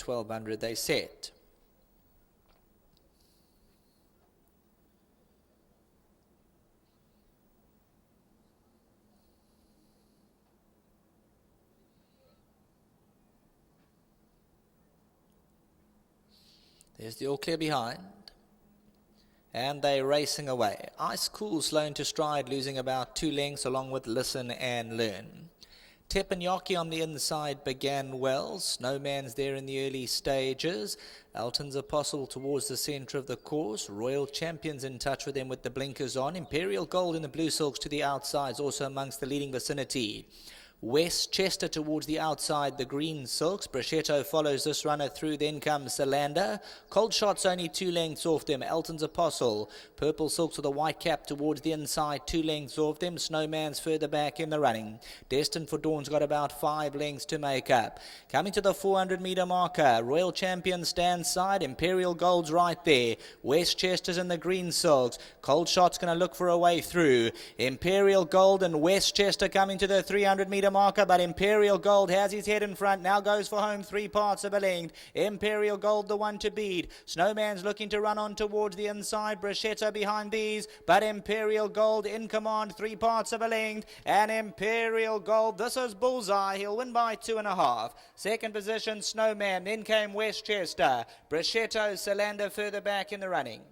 1200 they set. There's the all clear behind. And they're racing away. Ice Cool slow into stride, losing about 2 lengths along with Listen and Learn. Teppanyaki on the inside began well. Snowman's there in the early stages. Elton's Apostle towards the centre of the course. Royal Champions in touch with them with the blinkers on. Imperial Gold in the blue silks to the outsides, also amongst the leading vicinity. Westchester towards the outside, the green silks. Brachetto follows this runner through, then comes Salander. Cold Shot's only 2 lengths off them. Elton's Apostle. Purple silks with a white cap towards the inside, 2 lengths off them. Snowman's further back in the running. Destined for Dawn's got about 5 lengths to make up. Coming to the 400 metre marker, Royal Champion stands side. Imperial Gold's right there. Westchester's in the green silks. Cold Shot's going to look for a way through. Imperial Gold and Westchester coming to the 300 metre marker, but Imperial Gold has his head in front, now goes for home 3 parts of a length. Imperial Gold the one to beat. Snowman's looking to run on towards the inside. Brachetto behind these, but Imperial Gold in command, 3 parts of a length. And Imperial Gold, this is bullseye, he'll win by 2.5. Second position Snowman, then came Westchester. Brachetto, Salander further back in the running.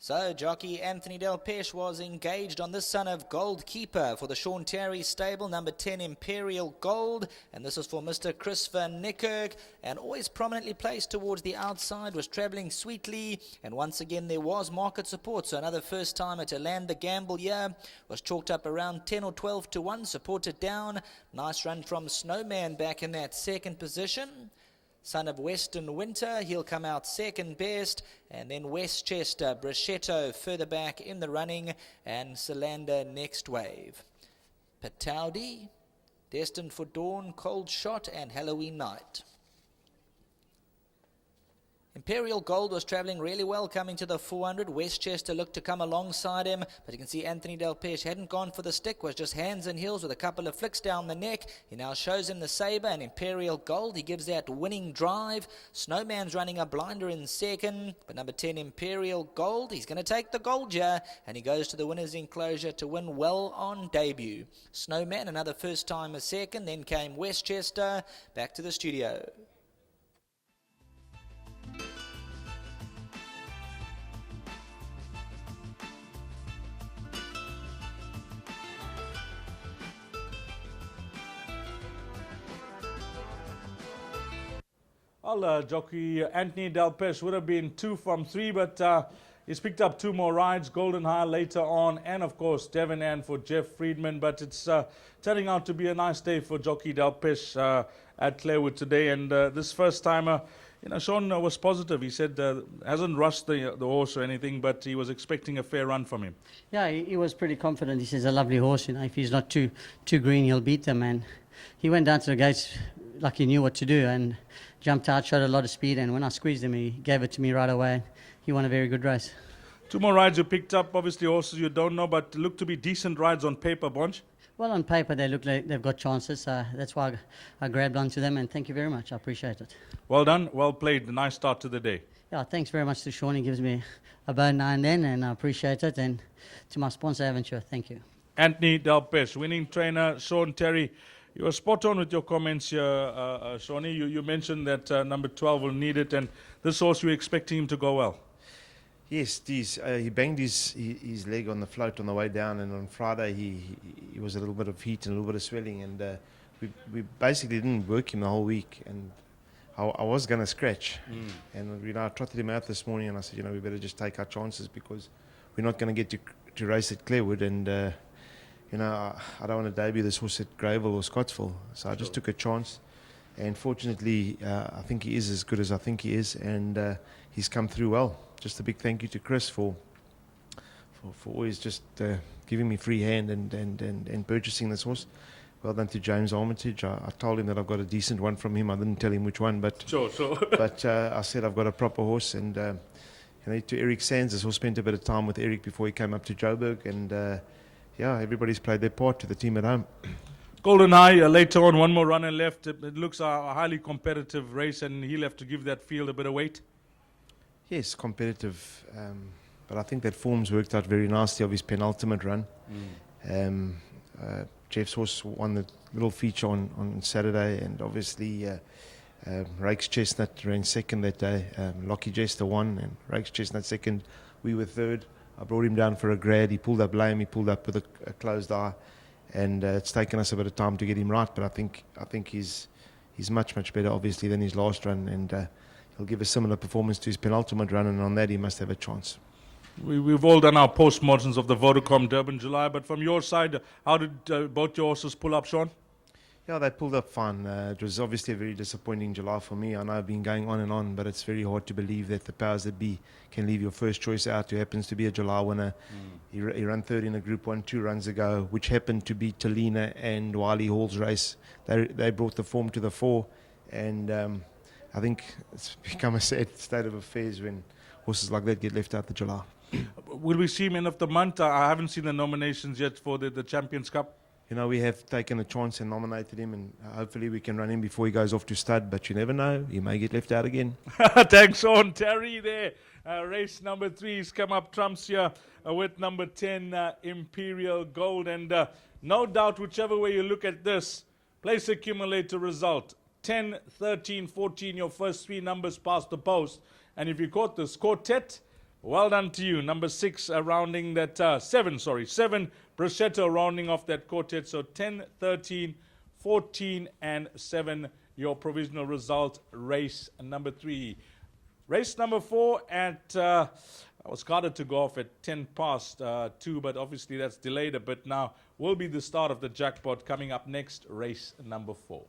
So, jockey Anthony Del Pesh was engaged on this son of Gold Keeper for the Sean Terry stable, number 10 Imperial Gold, and this is for Mr. Chris Van Niekerk, and always prominently placed towards the outside, was travelling sweetly, and once again there was market support, so another first timer to land the gamble here, was chalked up around 10 or 12 to 1, supported down. Nice run from Snowman back in that second position. Son of Western Winter, he'll come out second best, and then Westchester, Brachetto further back in the running, and Salander next wave. Pataudi, Destined for Dawn, Cold Shot, and Halloween Night. Imperial Gold was travelling really well coming to the 400. Westchester looked to come alongside him, but you can see Anthony Del Pesh hadn't gone for the stick, was just hands and heels with a couple of flicks down the neck. He now shows him the sabre, and Imperial Gold, he gives that winning drive. Snowman's running a blinder in second, but number 10 Imperial Gold, he's going to take the gold here, and he goes to the winner's enclosure to win well on debut. Snowman, another first time a second, then came Westchester. Back to the studio. Well, jockey Anthony Del Pesh would have been 2 from 3, but he's picked up 2 more rides, Golden High later on, and of course Devon Ann for Jeff Friedman. But it's turning out to be a nice day for jockey Del Pesh at Clairwood today. And this first timer, you know, Sean was positive. He said hasn't rushed the horse or anything, but he was expecting a fair run from him. Yeah, he was pretty confident. He says a lovely horse. You know, if he's not too green, he'll beat them. And he went down to the gates like he knew what to do and jumped out, showed a lot of speed. And when I squeezed him, he gave it to me right away. He won a very good race. 2 more rides you picked up, obviously horses you don't know, but look to be decent rides on paper, Bonch. Well, on paper, they look like they've got chances. That's why I grabbed onto them, and thank you very much. I appreciate it. Well done, well played. A nice start to the day. Yeah, thanks very much to Sean. He gives me a bone now and then, and I appreciate it. And to my sponsor, Aventure, thank you. Anthony Del Pesh, winning trainer Sean Terry. You were spot on with your comments here, Shawnee. You mentioned that number 12 will need it, and this horse, you're expecting him to go well. Yes, he banged his leg on the float on the way down, and on Friday he was a little bit of heat and a little bit of swelling, and we basically didn't work him the whole week, and I was going to scratch, and I trotted him out this morning, and I said, we better just take our chances because we're not going to get to race at Clairwood, and I don't want to debut this horse at Greyville or Scottsville, so I just took a chance. And fortunately, I think he is as good as I think he is, and he's come through well. Just a big thank you to Chris for always just giving me free hand and purchasing this horse. Well done to James Armitage. I told him that I've got a decent one from him. I didn't tell him which one, but Sure. but I said I've got a proper horse, and to Eric Sands as well, spent a bit of time with Eric before he came up to Joburg, and everybody's played their part to the team at home. Golden High, later on, one more runner left. It looks a highly competitive race, and he'll have to give that field a bit of weight. Yes, competitive, but I think that form's worked out very nicely of his penultimate run. Jeff's horse won the little feature on Saturday, and obviously Rake's Chestnut ran second that day. Lockie Jester won, and Rake's Chestnut second. We were third. I brought him down for a grad. He pulled up lame. He pulled up with a closed eye, and it's taken us a bit of time to get him right. But I think he's much better, obviously, than his last run, and he'll give a similar performance to his penultimate run, and on that he must have a chance. We've all done our postmortems of the Vodacom Durban July, but from your side, how did both your horses pull up, Sean? Yeah, they pulled up fine. It was obviously a very disappointing July for me. I know I've been going on and on, but it's very hard to believe that the powers that be can leave your first choice out, who happens to be a July winner. He ran third in a Group 1 2 runs ago, which happened to be Talina and Wiley Hall's race. They brought the form to the fore, and I think it's become a sad state of affairs when horses like that get left out the July. Will we see him end of the month? I haven't seen the nominations yet for the Champions Cup. You know, we have taken a chance and nominated him, and hopefully we can run him before he goes off to stud, but you never know. He may get left out again. Thanks, Sean. Terry there. Race number 3 has come up trumps here with number 10, Imperial Gold. And no doubt, whichever way you look at this, place accumulator result. 10, 13, 14, your first 3 numbers past the post. And if you caught this quartet, well done to you. Number 6 rounding that, 7, Bruschetto rounding off that quartet. So 10, 13, 14 and 7, your provisional result, race number 3. Race number 4 at, I was guarded to go off at 10 past 2, but obviously that's delayed a bit now, will be the start of the jackpot coming up next, race number 4.